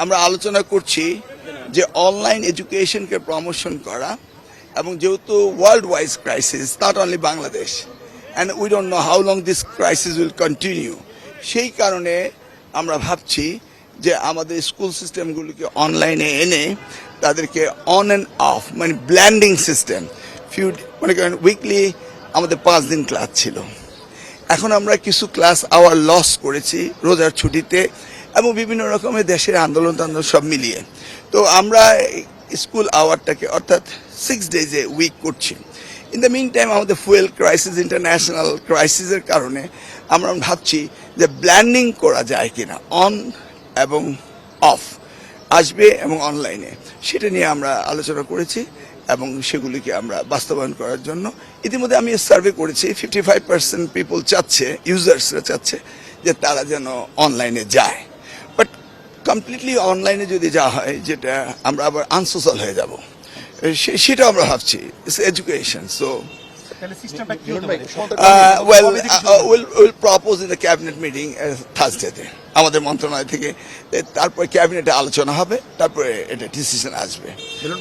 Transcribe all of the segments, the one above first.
আমরা আলোচনা করছি যে অনলাইন এডুকেশনকে প্রমোশন করা এবং যেহেতু world wise crisis not only Bangladesh and we don't know how long this crisis will continue সেই কারণে আমরা ভাবছি যে আমাদের স্কুল সিস্টেমগুলিকে অনলাইনে এনে তাদেরকে অন অ্যান্ড অফ মানে ব্ল্যান্ডিং সিস্টেম মনে করেন উইকলি আমাদের 5 দিন ক্লাস ছিল। এখন আমরা কিছু ক্লাস আওয়ার লস করেছি রোজার ছুটিতে এবং বিভিন্ন রকমের দেশের আন্দোলন সব মিলিয়ে। তো আমরা স্কুল আওয়ারটাকে অর্থাৎ 6 ডেজে উইক করছি। ইন দ্য মিন টাইম আমাদের ফুয়েল ক্রাইসিস ইন্টারন্যাশনাল ক্রাইসিসের কারণে আমরা ভাবছি যে ব্ল্যান্ডিং করা যায় কিনা অন এবং অফ আসবে এবং অনলাইনে সেটা নিয়ে আমরা আলোচনা করেছি এবং সেগুলিকে আমরা বাস্তবায়ন করার জন্য ইতিমধ্যে আমি সার্ভে করেছি 55% পিপল চাচ্ছে ইউজার্সরা চাচ্ছে যে তারা যেন অনলাইনে যায়। বাট কমপ্লিটলি অনলাইনে যদি যাওয়া হয় যেটা আমরা আবার আনসোশ্যাল হয়ে যাব সেটা আমরা ভাবছি it's education. So we'll propose in the cabinet meeting Thursday আমাদের মন্ত্রণালয় থেকে তারপরে ক্যাবিনেটে আলোচনা হবে তারপরে এটা ডিসিশন আসবে।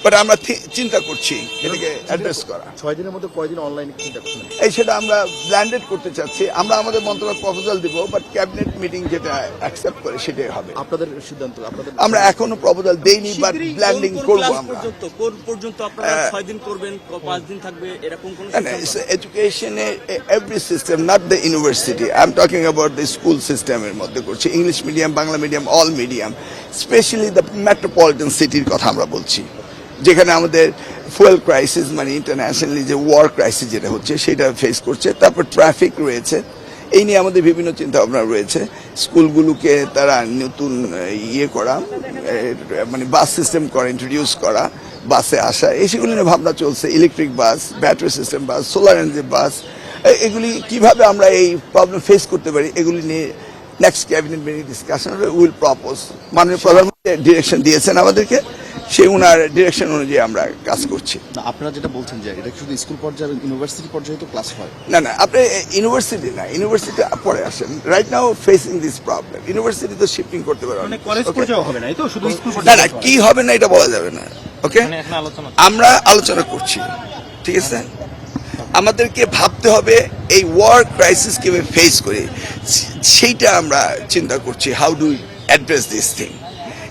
বাট আমরা চিন্তা করছি এটাকে অ্যাড্রেস করা 6 দিনের মধ্যে কয়দিন অনলাইনে চিন্তা করছেন সেটা আমরা ব্ল্যান্ডেড করতে চাচ্ছি। আমরা আমাদের মন্ত্রণালয় প্রপোজাল দিব বাট ক্যাবিনেট মিটিং যেটা অ্যাকসেপ্ট করে সেটাই হবে আপনাদের সিদ্ধান্ত। আমরা এখনো প্রপোজাল দেইনি বাট ব্ল্যান্ডিং করব আমরা। কোন পর্যন্ত আপনারা 6 দিন করবেন 5 দিন থাকবে এরকম কোন education every system not the university I am talking about the school সিস্টেমের মধ্যে করছি English medium Bangla medium all medium specially the metropolitan সিটির কথা আমরা বলছি যেখানে আমাদের ফুয়েল ক্রাইসিস মানে ইন্টারন্যাশনালি যে ওয়ার ক্রাইসিস যেটা হচ্ছে সেটা ফেস করছে। তারপর ট্রাফিক রয়েছে এই নিয়ে আমাদের বিভিন্ন চিন্তা ভাবনা রয়েছে। স্কুলগুলোকে তারা নতুন করা মানে বাস সিস্টেম করা ইন্ট্রোডিউস করা বাসে আসা এই সেগুলি নিয়ে ভাবনা চলছে। ইলেকট্রিক বাস ব্যাটারি সিস্টেম বাস সোলার এনার্জি বাস এগুলি কিভাবে আমরা এই প্রবলেম ফেস করতে পারি এগুলি নিয়ে next cabinet meeting discussion will propose. মাননীয় প্রধানমন্ত্রী ডিরেকশন দিয়েছেন আমাদেরকে সেই ওনার ডিরেকশন অনুযায়ী আমরা কাজ করছি। আপনারা যেটা বলছেন যে এটা শুধু স্কুল পর্যায়ে ইউনিভার্সিটি পর্যায়ে তো ক্লাস হয় না আপনি ইউনিভার্সিটি না ইউনিভার্সিটি পরে আসেন right now facing this problem university তো শিফটিং করতে পারবে মানে কলেজ পর্যায়ে হবে না এই তো শুধু স্কুল না পর্যায়ে কি হবে না এটা বলা যাবে না। ওকে আমরা আলোচনা করছি ঠিক আছে। আমাদেরকে ভাবতে হবে এই ওয়ার ক্রাইসিস কিভাবে ফেস করি সেইটা আমরা চিন্তা করছি how do address this thing.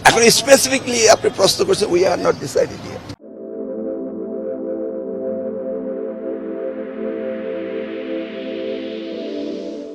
এখন স্পেসিফিকলি আপনি প্রশ্ন করছেন উই আর নট ডিসাইডেড।